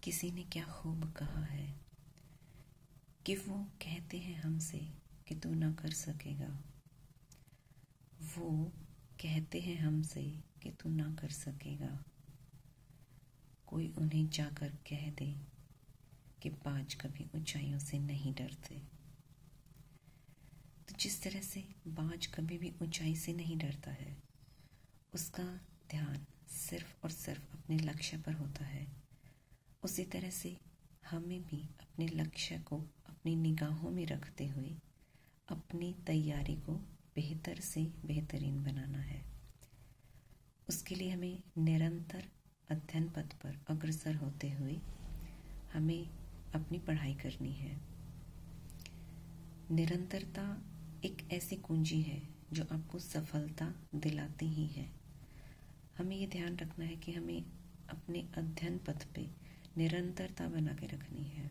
किसी ने क्या खूब कहा है कि वो कहते हैं हमसे कि तू ना कर सकेगा। वो कहते हैं हमसे कि तू ना कर सकेगा। कोई उन्हें जाकर कह दे कि बाज कभी ऊंचाइयों से नहीं डरते। तो जिस तरह से बाज कभी भी ऊंचाई से नहीं डरता है, उसका ध्यान सिर्फ और सिर्फ अपने लक्ष्य पर होता है, उसी तरह से हमें भी अपने लक्ष्य को अपनी निगाहों में रखते हुए अपनी तैयारी को बेहतर से बेहतरीन बनाना है। उसके लिए हमें निरंतर अध्ययन पथ पर अग्रसर होते हुए हमें अपनी पढ़ाई करनी है। निरंतरता एक ऐसी कुंजी है जो आपको सफलता दिलाती ही है। हमें ये ध्यान रखना है कि हमें अपने अध्ययन पथ पे निरंतरता बना के रखनी है।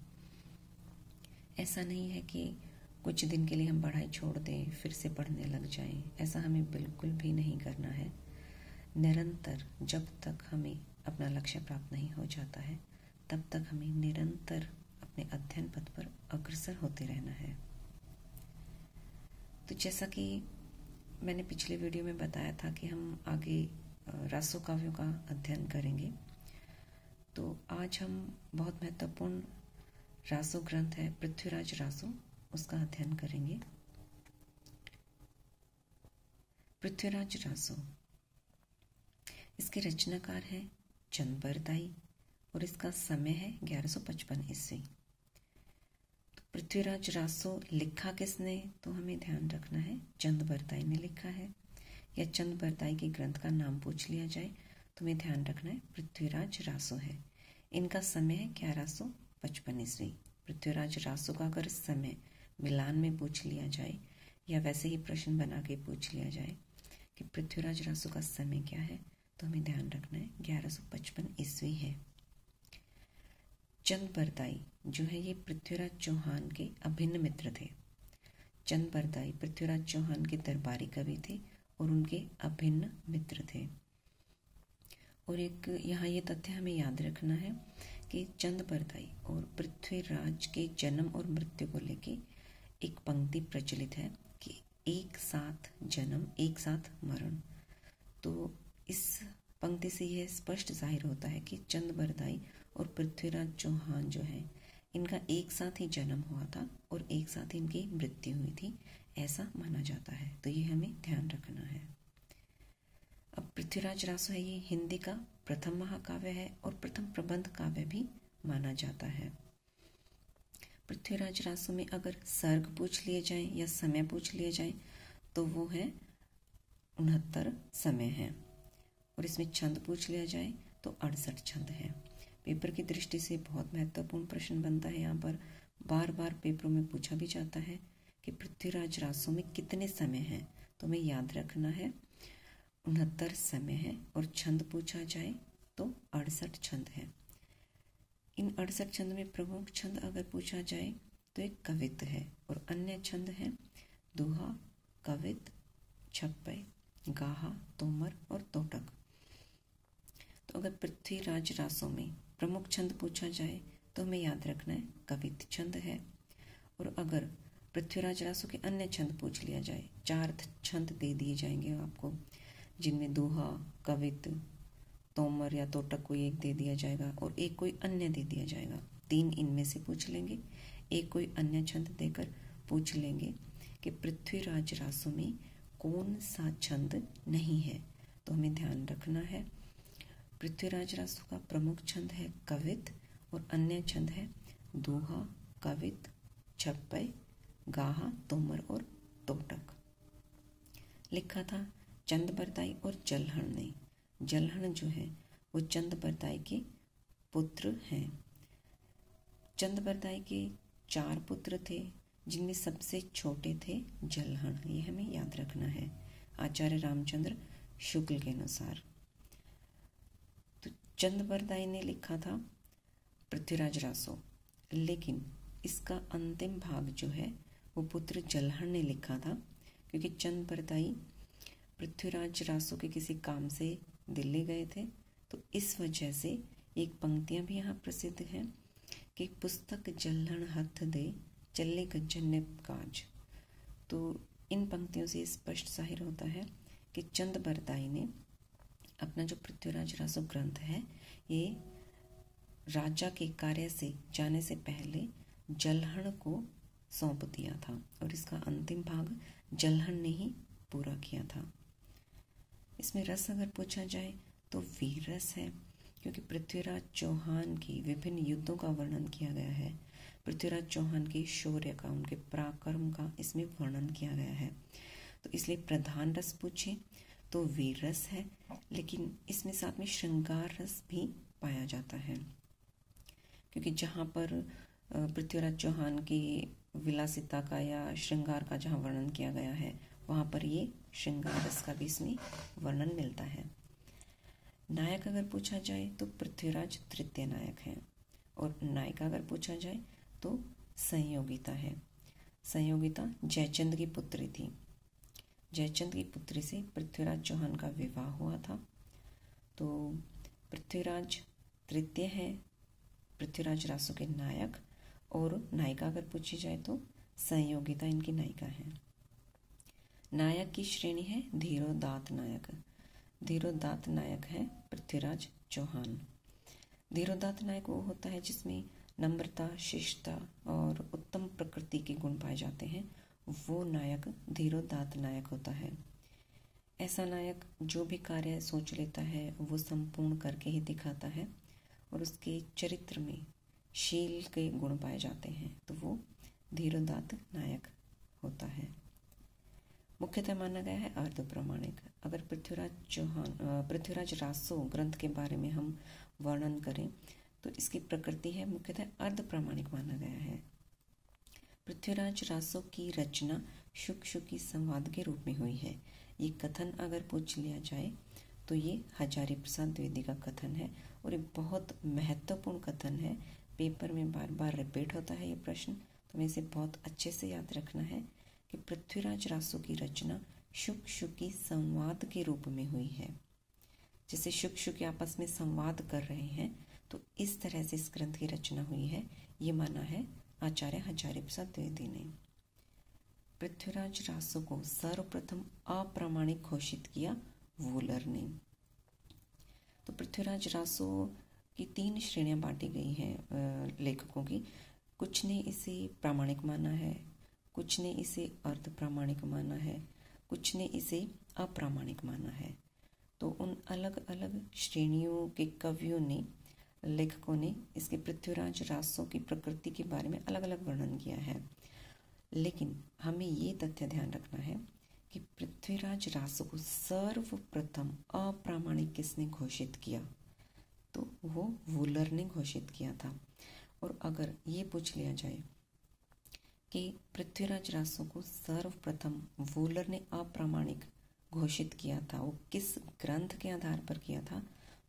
ऐसा नहीं है कि कुछ दिन के लिए हम पढ़ाई छोड़ दें फिर से पढ़ने लग जाएं। ऐसा हमें बिल्कुल भी नहीं करना है। निरंतर जब तक हमें अपना लक्ष्य प्राप्त नहीं हो जाता है, तब तक हमें निरंतर अपने अध्ययन पथ पर अग्रसर होते रहना है। तो जैसा कि मैंने पिछले वीडियो में बताया था कि हम आगे रासो काव्यों का अध्ययन करेंगे, तो आज हम बहुत महत्वपूर्ण रासो ग्रंथ है पृथ्वीराज रासो, उसका अध्ययन करेंगे। पृथ्वीराज रासो, इसके रचनाकार हैं चंद बरदाई और इसका समय है 1155 ईस्वी। तो पृथ्वीराज रासो लिखा किसने, तो हमें ध्यान रखना है चंद बरदाई ने लिखा है, या चंद बरदाई के ग्रंथ का नाम पूछ लिया जाए तो हमें ध्यान रखना है पृथ्वीराज रासो है। इनका समय है 1155 ईस्वी। पृथ्वीराज रासो का अगर समय मिलान में पूछ लिया जाए या वैसे ही प्रश्न बना के पूछ लिया जाए कि पृथ्वीराज रासो का समय क्या है, तो हमें ध्यान रखना है 1155 ईस्वी है। चंद बरदाई जो है ये पृथ्वीराज चौहान के अभिन्न मित्र थे। चंद बरदाई पृथ्वीराज चौहान के दरबारी कवि थे और उनके अभिन्न मित्र थे। और एक यहाँ ये तथ्य हमें याद रखना है कि चंद बरदाई और पृथ्वीराज के जन्म और मृत्यु को लेके एक पंक्ति प्रचलित है कि एक साथ जन्म एक साथ मरण। तो इस पंक्ति से यह स्पष्ट जाहिर होता है कि चंद बरदाई और पृथ्वीराज चौहान जो है, इनका एक साथ ही जन्म हुआ था और एक साथ ही इनकी मृत्यु हुई थी, ऐसा माना जाता है। तो ये हमें ध्यान रखना है। अब पृथ्वीराज रासो है, ये हिंदी का प्रथम महाकाव्य है और प्रथम प्रबंध काव्य भी माना जाता है। पृथ्वीराज रासो में अगर सर्ग पूछ लिए जाएं या समय पूछ लिए जाएं तो वो है 69 समय है, और इसमें छंद पूछ लिया जाए तो 68 छंद है। पेपर की दृष्टि से बहुत महत्वपूर्ण प्रश्न बनता है। यहाँ पर बार बार पेपरों में पूछा भी जाता है कि पृथ्वीराज रासो में कितने समय हैं, तो हमें याद रखना है 69 समय है, और छंद पूछा जाए तो 68 छंद है। इन 68 छंद में प्रमुख छंद अगर पूछा जाए तो एक कवित्त है और अन्य छंद है दोहा, कवित्त, छप्पय, गाहा, तोमर और तोटक। तो अगर पृथ्वीराज रासो में प्रमुख छंद पूछा जाए तो हमें याद रखना है कवित्त छंद है। और अगर पृथ्वीराज रासो के अन्य छंद पूछ लिया जाए, 4 छंद दे दिए जाएंगे आपको, जिनमें दोहा, कवित्त, तोमर या तोटक कोई एक दे दिया जाएगा और एक कोई अन्य दे दिया जाएगा। 3 इनमें से पूछ लेंगे, एक कोई अन्य छंद देकर पूछ लेंगे कि पृथ्वीराज रासो में कौन सा छंद नहीं है। तो हमें ध्यान रखना है पृथ्वीराज रासो का प्रमुख छंद है कवित्त और अन्य छंद है दोहा, कवित्त, छप्पय, गाहा, तोमर और तोटक। लिखा था चंद बरदाई और जलहण ने। जलहण जो है वो चंद बरदाई के पुत्र हैं। चंद बरदाई के 4 पुत्र थे, जिनमें सबसे छोटे थे जलहण। ये हमें याद रखना है आचार्य रामचंद्र शुक्ल के अनुसार। तो चंद बरदाई ने लिखा था पृथ्वीराज रासो, लेकिन इसका अंतिम भाग जो है वो पुत्र जलहण ने लिखा था, क्योंकि चंद बरदाई पृथ्वीराज रासो के किसी काम से दिल्ली गए थे, तो इस वजह से एक पंक्तियां भी यहाँ प्रसिद्ध हैं कि पुस्तक जल्हण हथ दे चले गजन्य काज। तो इन पंक्तियों से स्पष्ट जाहिर होता है कि चंद बरदाई ने अपना जो पृथ्वीराज रासो ग्रंथ है ये राजा के कार्य से जाने से पहले जल्हण को सौंप दिया था और इसका अंतिम भाग जल्हण ने ही पूरा किया था। इसमें रस अगर पूछा जाए तो वीर रस है, क्योंकि पृथ्वीराज चौहान की विभिन्न युद्धों का वर्णन किया गया है। पृथ्वीराज चौहान के शौर्य का, उनके पराक्रम का इसमें वर्णन किया गया है। तो इसलिए प्रधान रस पूछे तो वीर रस है, लेकिन इसमें साथ में श्रृंगार रस भी पाया जाता है, क्योंकि जहाँ पर पृथ्वीराज चौहान की विलासिता का या श्रृंगार का जहाँ वर्णन किया गया है वहाँ पर ये श्रृंगार रस का भी इसमें वर्णन मिलता है। नायक अगर पूछा जाए तो पृथ्वीराज तृतीय नायक है, और नायिका अगर पूछा जाए तो संयोगिता है। संयोगिता जयचंद की पुत्री थी। जयचंद की पुत्री से पृथ्वीराज चौहान का विवाह हुआ था। तो पृथ्वीराज तृतीय है, पृथ्वीराज रासो के नायक, और नायिका अगर पूछी जाए तो संयोगिता इनकी नायिका है। नायक की श्रेणी है धीरोदात्त नायक। धीरोदात्त नायक है पृथ्वीराज चौहान। धीरोदात्त नायक वो होता है जिसमें नम्रता, शिष्टता और उत्तम प्रकृति के गुण पाए जाते हैं, वो नायक धीरोदात्त नायक होता है। ऐसा नायक जो भी कार्य सोच लेता है वो संपूर्ण करके ही दिखाता है, और उसके चरित्र में शील के गुण पाए जाते हैं, तो वो धीरोदात्त नायक होता है। मुख्यतः माना गया है अर्ध प्रमाणिक। अगर पृथ्वीराज रासो ग्रंथ के बारे में हम वर्णन करें तो इसकी प्रकृति है मुख्यतः अर्ध प्रमाणिक माना गया है। पृथ्वीराज रासो की रचना शुक शुकी संवाद के रूप में हुई है। ये कथन अगर पूछ लिया जाए तो ये हजारी प्रसाद द्विवेदी का कथन है, और ये बहुत महत्वपूर्ण कथन है। पेपर में बार बार रिपीट होता है ये प्रश्न, तो हमें इसे बहुत अच्छे से याद रखना है कि पृथ्वीराज रासो की रचना शुक शुकी संवाद के रूप में हुई है। जैसे शुक शुकी आपस में संवाद कर रहे हैं, तो इस तरह से इस ग्रंथ की रचना हुई है, ये माना है आचार्य हजारी प्रसाद द्विवेदी ने। पृथ्वीराज रासो को सर्वप्रथम अप्रामाणिक घोषित किया वूलर ने। तो पृथ्वीराज रासो की 3 श्रेणियां बांटी गई हैं लेखकों की। कुछ ने इसे प्रामाणिक माना है, कुछ ने इसे अर्ध प्रामाणिक माना है, कुछ ने इसे अप्रामाणिक माना है। तो उन अलग अलग श्रेणियों के कवियों ने, लेखकों ने इसके पृथ्वीराज रासो की प्रकृति के बारे में अलग अलग वर्णन किया है। लेकिन हमें ये तथ्य ध्यान रखना है कि पृथ्वीराज रासो को सर्वप्रथम अप्रामाणिक किसने घोषित किया, तो वो वूलर ने घोषित किया था। और अगर ये पूछ लिया जाए कि पृथ्वीराज रासो को सर्वप्रथम वूलर ने अप्रामाणिक घोषित किया था, वो किस ग्रंथ के आधार पर किया था,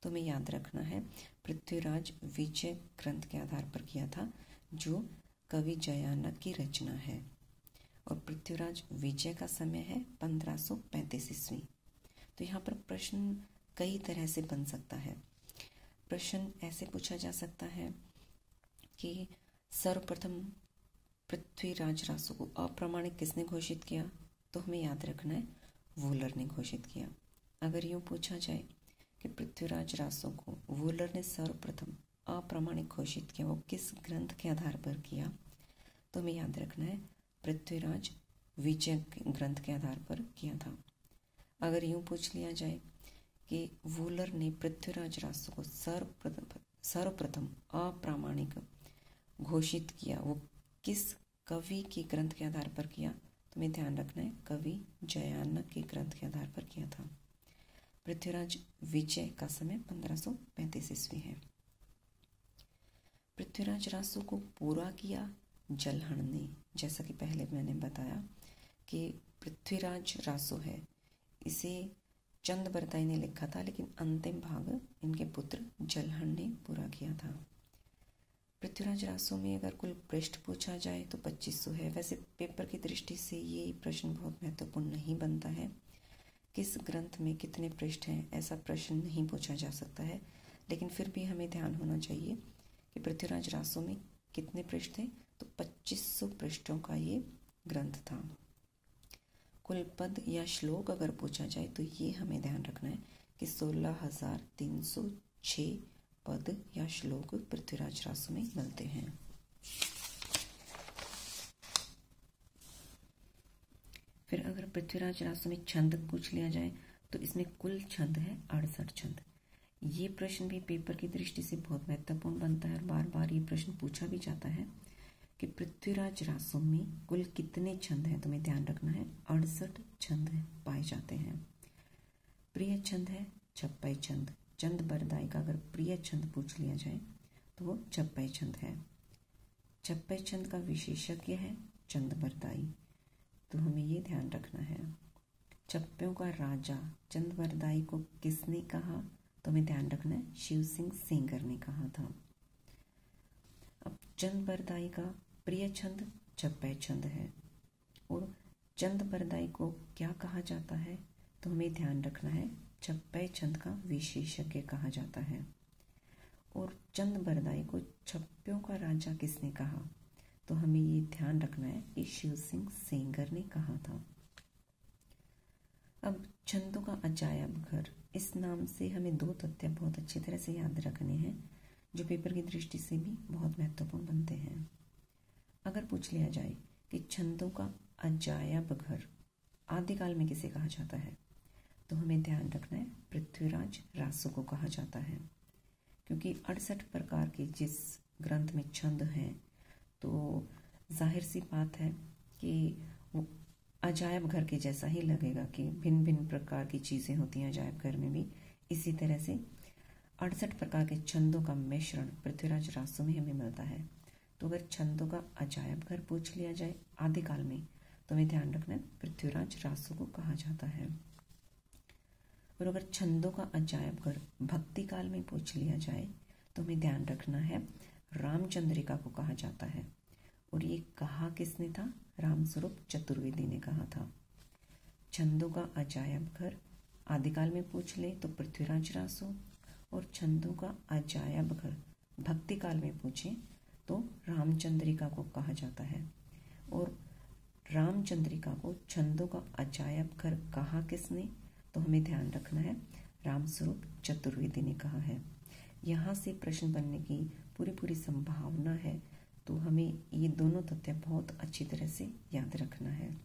तो हमें याद रखना है पृथ्वीराज विजय ग्रंथ के आधार पर किया था, जो कवि जयानक की रचना है। और पृथ्वीराज विजय का समय है 1535 ईस्वी। तो यहाँ पर प्रश्न कई तरह से बन सकता है। प्रश्न ऐसे पूछा जा सकता है कि सर्वप्रथम पृथ्वीराज रासो को अप्रामाणिक किसने घोषित किया, तो हमें याद रखना है वूलर ने घोषित किया। अगर यूँ पूछा जाए कि पृथ्वीराज रासो को वूलर ने सर्वप्रथम अप्रामाणिक घोषित किया, वो किस ग्रंथ के आधार पर किया, तो हमें याद रखना है पृथ्वीराज विजय ग्रंथ के आधार पर किया था। अगर यूँ पूछ लिया जाए कि वूलर ने पृथ्वीराज रासो को सर्वप्रथम अप्रामाणिक घोषित किया, वो किस कवि के ग्रंथ के आधार पर किया, तो हमें ध्यान रखना है कवि जयानक के ग्रंथ के आधार पर किया था। पृथ्वीराज विजय का समय 1535 ईस्वी है। पृथ्वीराज रासो को पूरा किया जल्हण ने। जैसा कि पहले मैंने बताया कि पृथ्वीराज रासो है, इसे चंद बरदाई ने लिखा था, लेकिन अंतिम भाग इनके पुत्र जल्हण ने पूरा किया था। पृथ्वीराज रासो में अगर कुल पृष्ठ पूछा जाए तो 2500 है। वैसे पेपर की दृष्टि से ये प्रश्न बहुत महत्वपूर्ण नहीं बनता है, किस ग्रंथ में कितने पृष्ठ हैं ऐसा प्रश्न नहीं पूछा जा सकता है। लेकिन फिर भी हमें ध्यान होना चाहिए कि पृथ्वीराज रासो में कितने पृष्ठ थे, तो 2500 पृष्ठों का ये ग्रंथ था। कुल पद या श्लोक अगर पूछा जाए तो ये हमें ध्यान रखना है कि 16,306 पद या श्लोक पृथ्वीराज रासो में मिलते हैं। फिर अगर पृथ्वीराज रासो में छंद पूछ लिया जाए तो इसमें कुल छंद है 68 छंद। ये प्रश्न भी पेपर की दृष्टि से बहुत महत्वपूर्ण बनता है और बार बार ये प्रश्न पूछा भी जाता है कि पृथ्वीराज रासो में कुल कितने छंद हैं। तुम्हें ध्यान रखना है 68 छंद पाए जाते हैं। प्रिय छंद है छप्पई छंद। चंद बरदाई का अगर प्रिय छंद पूछ लिया जाए तो वो छप्पई छंद है। छप्पई छंद का विशेषज्ञ है चंद बरदाई, तो हमें ये ध्यान रखना है। छप्पों का राजा चंद बरदाई को किसने कहा, तो हमें ध्यान रखना है शिव सिंह सेंगर ने कहा था। अब चंद बरदाई का प्रिय छंद छप्पई छंद है और चंद बरदाई को क्या कहा जाता है, तो हमें ध्यान रखना है छप्पई छंद का विशेषज्ञ कहा जाता है। और चंद बरदाई को छप्पों का राजा किसने कहा, तो हमें ये ध्यान रखना है कि शिव सिंह सेंगर ने कहा था। अब छंदों का अजायब घर, इस नाम से हमें दो तथ्य बहुत अच्छी तरह से याद रखने हैं जो पेपर की दृष्टि से भी बहुत महत्वपूर्ण बनते हैं। अगर पूछ लिया जाए कि छंदों का अजायब घर आदिकाल में किसे कहा जाता है, तो हमें ध्यान रखना है पृथ्वीराज रासो को कहा जाता है, क्योंकि 68 प्रकार के जिस ग्रंथ में छंद हैं तो जाहिर सी बात है कि वो अजायब घर के जैसा ही लगेगा कि भिन्न भिन्न प्रकार की चीज़ें होती हैं अजायब घर में भी। इसी तरह से 68 प्रकार के छंदों का मिश्रण पृथ्वीराज रासो में हमें मिलता है। तो अगर छंदों का अजायब घर पूछ लिया जाए आदिकाल में, तो हमें ध्यान रखना है पृथ्वीराज रासो को कहा जाता है। और अगर छंदों का अजायब घर भक्ति काल में पूछ लिया जाए तो हमें ध्यान रखना है रामचंद्रिका को कहा जाता है। और ये कहा किसने था, रामस्वरूप चतुर्वेदी ने कहा था। छंदों का अजायब घर आदिकाल में पूछ ले तो पृथ्वीराज रासो, और छंदों का अजायब घर भक्ति काल में पूछे तो रामचंद्रिका को कहा जाता है। और रामचंद्रिका को छंदों का अजायब घर कहा किसने, तो हमें ध्यान रखना है रामस्वरूप चतुर्वेदी ने कहा है। यहाँ से प्रश्न बनने की पूरी संभावना है, तो हमें ये दोनों तथ्य बहुत अच्छी तरह से याद रखना है।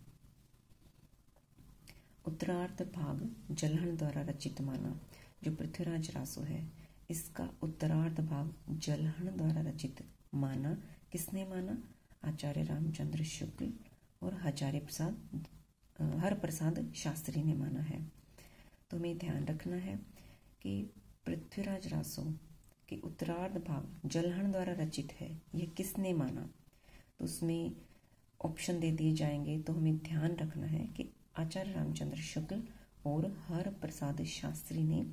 उत्तरार्ध भाग जलहन द्वारा रचित माना, जो पृथ्वीराज रासो है इसका उत्तरार्ध भाग जलहन द्वारा रचित माना। किसने माना, आचार्य रामचंद्र शुक्ल और हर प्रसाद शास्त्री ने माना है। तो हमें ध्यान रखना है कि पृथ्वीराज रासो कि उत्तरार्ध भाग जलहन द्वारा रचित है, ये किसने माना, तो उसमें ऑप्शन दे दिए जाएंगे। तो हमें ध्यान रखना है कि आचार्य रामचंद्र शुक्ल और हर प्रसाद शास्त्री ने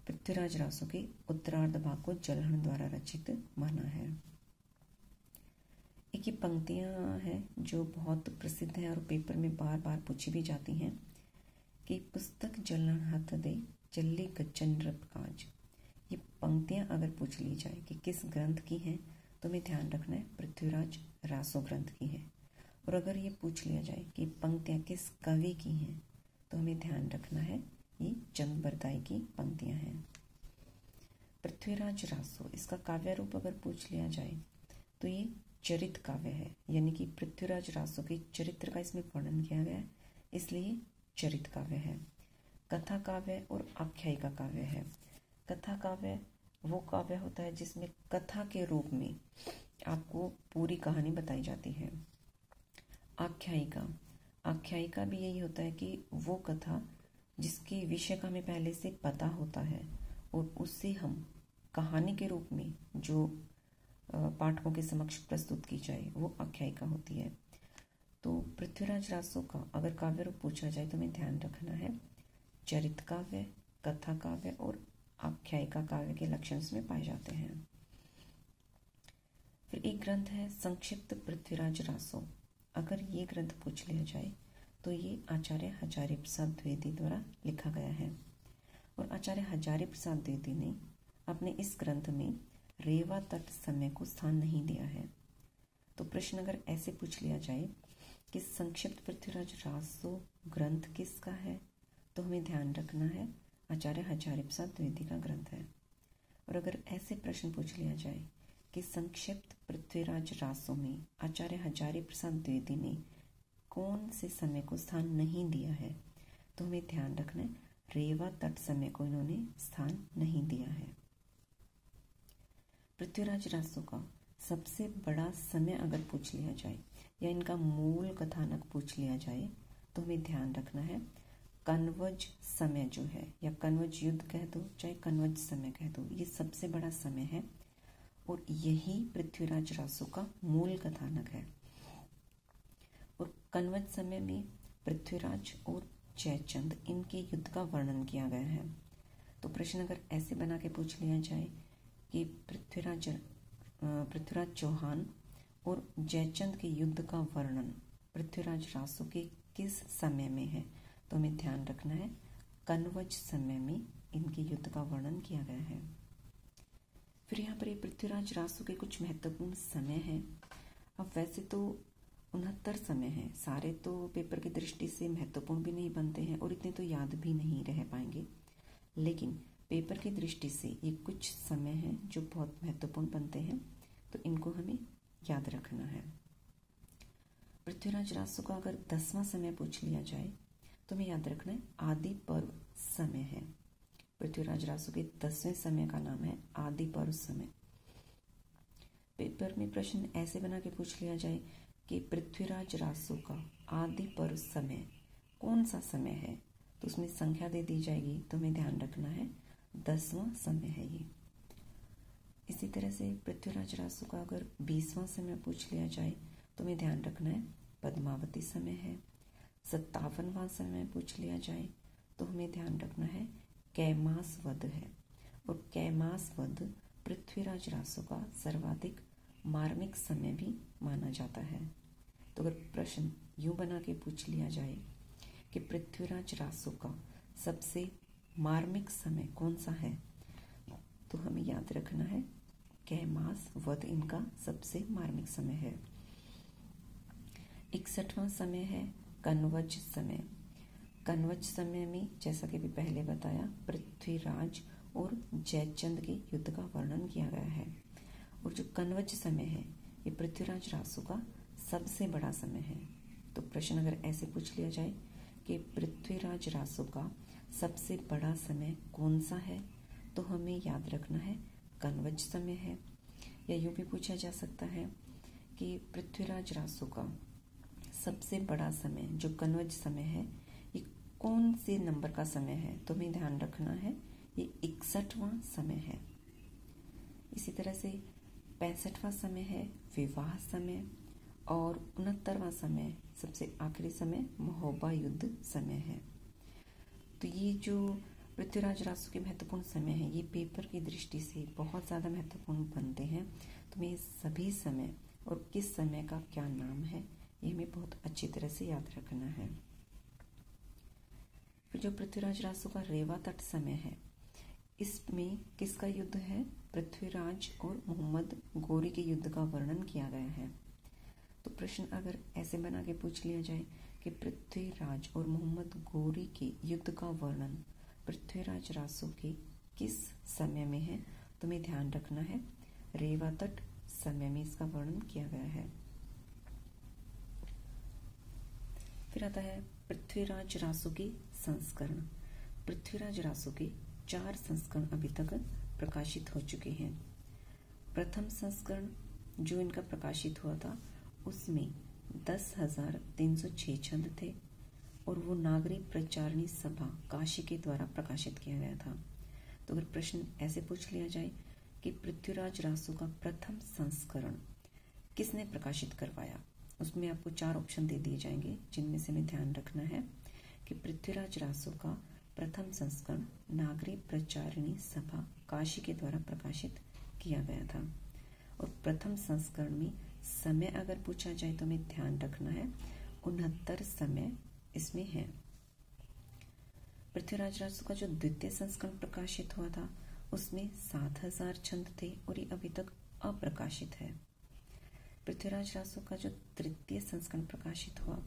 पृथ्वीराज रासो के उत्तरार्ध भाग को जलहन द्वारा रचित माना है। एक ये पंक्तियां हैं जो बहुत प्रसिद्ध हैं और पेपर में बार बार पूछी भी जाती हैं कि पुस्तक जलहन हाथ दे चली गच्चन नृप काज। ये पंक्तियां अगर पूछ ली जाए कि किस ग्रंथ की हैं, तो हमें ध्यान रखना है पृथ्वीराज रासो ग्रंथ की है। और अगर ये पूछ लिया जाए कि पंक्तियां किस कवि की हैं, तो हमें ध्यान रखना है ये चंद बरदाई की पंक्तियां हैं। पृथ्वीराज रासो इसका काव्य रूप अगर पूछ लिया जाए तो ये चरित काव्य है, यानी कि पृथ्वीराज रासो के चरित्र का इसमें वर्णन किया गया है, इसलिए चरित काव्य है। कथा काव्य और आख्यायिका काव्य है। कथा काव्य वो काव्य होता है जिसमें कथा के रूप में आपको पूरी कहानी बताई जाती है। आख्यायिका भी यही होता है कि वो कथा जिसके विषय का हमें पहले से पता होता है और उससे हम कहानी के रूप में जो पाठकों के समक्ष प्रस्तुत की जाए, वो आख्यायिका होती है। तो पृथ्वीराज रासो का अगर काव्य रूप पूछा जाए तो हमें ध्यान रखना है चरित काव्य, कथा काव्य और आख्यायिका काव्य के लक्षण इसमें पाए जाते हैं। फिर एक ग्रंथ है संक्षिप्त पृथ्वीराज रासो। अगर ये ग्रंथ पूछ लिया जाए तो ये आचार्य हजारी प्रसाद द्विवेदी द्वारा लिखा गया है। और आचार्य हजारी प्रसाद द्विवेदी ने अपने इस ग्रंथ में रेवा तट समय को स्थान नहीं दिया है। तो प्रश्न अगर ऐसे पूछ लिया जाए कि संक्षिप्त पृथ्वीराज रासो ग्रंथ किसका है, तो हमें ध्यान रखना है आचार्य हजारी प्रसाद द्विवेदी का ग्रंथ है। और अगर ऐसे प्रश्न पूछ लिया जाए कि संक्षिप्त पृथ्वीराज रासो में आचार्य हजारी प्रसाद द्विवेदी ने कौन से समय को स्थान नहीं दिया है, तो हमें ध्यान रखना है रेवा तट समय को इन्होंने स्थान नहीं दिया है। पृथ्वीराज रासो का सबसे बड़ा समय अगर पूछ लिया जाए या इनका मूल कथानक पूछ लिया जाए, तो हमें ध्यान रखना है कनवज समय जो है, या कनवज युद्ध कह दो चाहे कनवज समय कह दो, ये सबसे बड़ा समय है और यही पृथ्वीराज रासो का मूल कथानक है। और कनवज समय में पृथ्वीराज और जयचंद इनके युद्ध का वर्णन किया गया है। तो प्रश्न अगर ऐसे बना के पूछ लिया जाए कि पृथ्वीराज चौहान और जयचंद के युद्ध का वर्णन पृथ्वीराज रासो के किस समय में है, तो हमें ध्यान रखना है कनवज समय में इनके युद्ध का वर्णन किया गया है। फिर यहाँ पर पृथ्वीराज रासो के कुछ महत्वपूर्ण समय हैं। अब वैसे तो 69 समय हैं, सारे तो पेपर की दृष्टि से महत्वपूर्ण भी नहीं बनते हैं और इतने तो याद भी नहीं रह पाएंगे, लेकिन पेपर की दृष्टि से ये कुछ समय हैं जो बहुत महत्वपूर्ण बनते हैं, तो इनको हमें याद रखना है। पृथ्वीराज रासो का अगर 10वां समय पूछ लिया जाए तो हमें याद रखना है आदि पर्व समय है। पृथ्वीराज रासो के 10वें समय का नाम है आदि पर्व समय। पेपर में प्रश्न ऐसे बना के पूछ लिया जाए कि पृथ्वीराज रासो का आदि पर्व समय कौन सा समय है, तो उसमें संख्या दे दी जाएगी, तो हमें ध्यान रखना है 10वां समय है ये। इसी तरह से पृथ्वीराज रासो का अगर 20वां समय पूछ लिया जाए तो हमें ध्यान रखना है पद्मावती समय है। 57वां समय पूछ लिया जाए तो हमें ध्यान रखना है कैमास वध है, और कैमास वध पृथ्वीराज रासो का सर्वाधिक मार्मिक समय भी माना जाता है। तो अगर प्रश्न यूं बना के पूछ लिया जाए कि पृथ्वीराज रासो का सबसे मार्मिक समय कौन सा है, तो हमें याद रखना है कैमास वध इनका सबसे मार्मिक समय है। 61वां समय है कनवज समय। कनवज समय में जैसा कि भी पहले बताया पृथ्वीराज और जयचंद के युद्ध का वर्णन किया गया है, और जो कनवज समय है ये पृथ्वीराज रासो का सबसे बड़ा समय है। तो प्रश्न अगर ऐसे पूछ लिया जाए कि पृथ्वीराज रासो का सबसे बड़ा समय कौन सा है, तो हमें याद रखना है कनवज समय है। या यूं भी पूछा जा सकता है कि पृथ्वीराज रासो का सबसे बड़ा समय जो कनवज समय है ये कौन से नंबर का समय है, तो हमें ध्यान रखना है ये 61वां समय है। इसी तरह से 65वां समय है विवाह समय, और 69वां समय सबसे आखिरी समय महोबा युद्ध समय है। तो ये जो पृथ्वीराज रासो के महत्वपूर्ण समय है ये पेपर की दृष्टि से बहुत ज़्यादा महत्वपूर्ण बनते हैं। तो हमें सभी समय और किस समय का क्या नाम है ये हमें बहुत अच्छी तरह से याद रखना है। फिर जो पृथ्वीराज रासो का रेवा तट समय है इसमें किसका युद्ध है, पृथ्वीराज और मोहम्मद गोरी के युद्ध का वर्णन किया गया है। तो प्रश्न अगर ऐसे बना के पूछ लिया जाए कि पृथ्वीराज और मोहम्मद गोरी के युद्ध का वर्णन पृथ्वीराज रासो के किस समय में है, तो हमें ध्यान रखना है रेवा तट समय में इसका वर्णन किया गया है। फिर आता है पृथ्वीराज रासो के संस्करण। पृथ्वीराज रासो के 4 संस्करण अभी तक प्रकाशित हो चुके हैं। प्रथम संस्करण जो इनका प्रकाशित हुआ था उसमें 10,306 छंद थे और वो नागरी प्रचारणी सभा काशी के द्वारा प्रकाशित किया गया था। तो अगर प्रश्न ऐसे पूछ लिया जाए कि पृथ्वीराज रासो का प्रथम संस्करण किसने प्रकाशित करवाया, उसमें आपको 4 ऑप्शन दे दिए जाएंगे, जिनमें से हमें ध्यान रखना है कि पृथ्वीराज रासो का प्रथम संस्करण नागरी प्रचारिणी सभा काशी के द्वारा प्रकाशित किया गया था। और प्रथम संस्करण में समय अगर पूछा जाए तो हमें ध्यान रखना है 69 समय इसमें है। पृथ्वीराज रासो का जो द्वितीय संस्करण प्रकाशित हुआ था उसमें 7000 छंद थे और ये अभी तक अप्रकाशित है। पृथ्वीराज रासो का जो तृतीय संस्करण प्रकाशित हुआ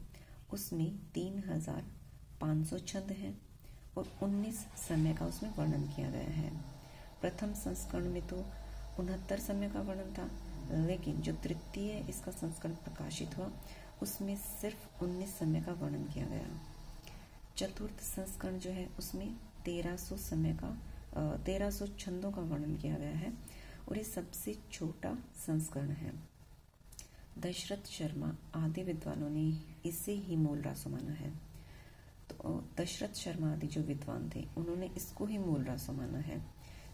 उसमें 3500 छंद हैं और 19 समय का उसमें वर्णन किया गया है। प्रथम संस्करण में तो 69 समय का वर्णन था, लेकिन जो तृतीय इसका संस्करण प्रकाशित हुआ उसमें सिर्फ 19 समय का वर्णन किया गया। चतुर्थ संस्करण जो है उसमें 1300 छंदों का वर्णन किया गया है और ये सबसे छोटा संस्करण है। दशरथ शर्मा आदि विद्वानों ने इसे ही मूल रासो माना है। तो दशरथ शर्मा आदि जो विद्वान थे उन्होंने इसको ही मूल रासो माना है,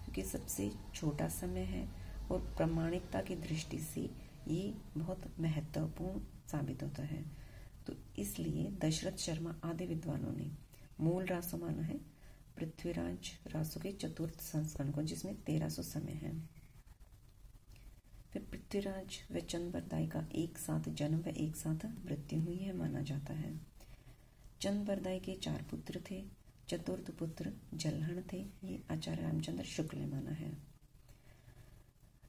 क्योंकि सबसे छोटा समय है और प्रामाणिकता की दृष्टि से ये बहुत महत्वपूर्ण साबित होता है। तो इसलिए दशरथ शर्मा आदि विद्वानों ने मूल रासो माना है पृथ्वीराज रासो के चतुर्थ संस्करण को, जिसमें 1300 समय है। फिर पृथ्वीराज व चंद्रबरदाई का एक साथ जन्म व एक साथ मृत्यु हुई है माना जाता है। चंद्रबरदाई के 4 पुत्र थे, चतुर्थ पुत्र जलहण थे, ये आचार्य रामचंद्र शुक्ल ने माना है।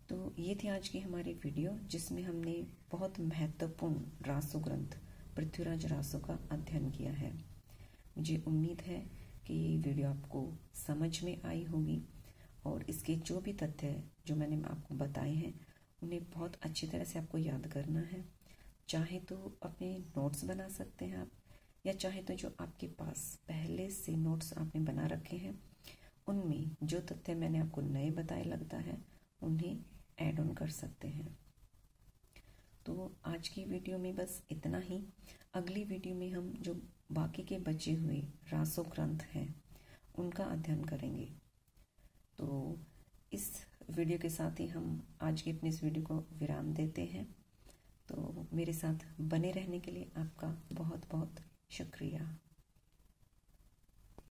तो ये थी आज की हमारी वीडियो, जिसमें हमने बहुत महत्वपूर्ण रासो ग्रंथ पृथ्वीराज रासो का अध्ययन किया है। मुझे उम्मीद है कि ये वीडियो आपको समझ में आई होगी और इसके जो भी तथ्य जो मैंने आपको बताए हैं उन्हें बहुत अच्छी तरह से आपको याद करना है। चाहे तो अपने नोट्स बना सकते हैं आप, या चाहे तो जो आपके पास पहले से नोट्स आपने बना रखे हैं उनमें जो तथ्य मैंने आपको नए बताए लगता है उन्हें ऐड ऑन कर सकते हैं। तो आज की वीडियो में बस इतना ही। अगली वीडियो में हम जो बाकी के बचे हुए रासो ग्रंथ हैं उनका अध्ययन करेंगे। तो इस वीडियो के साथ ही हम आज की अपनी इस वीडियो को विराम देते हैं। तो मेरे साथ बने रहने के लिए आपका बहुत बहुत शुक्रिया।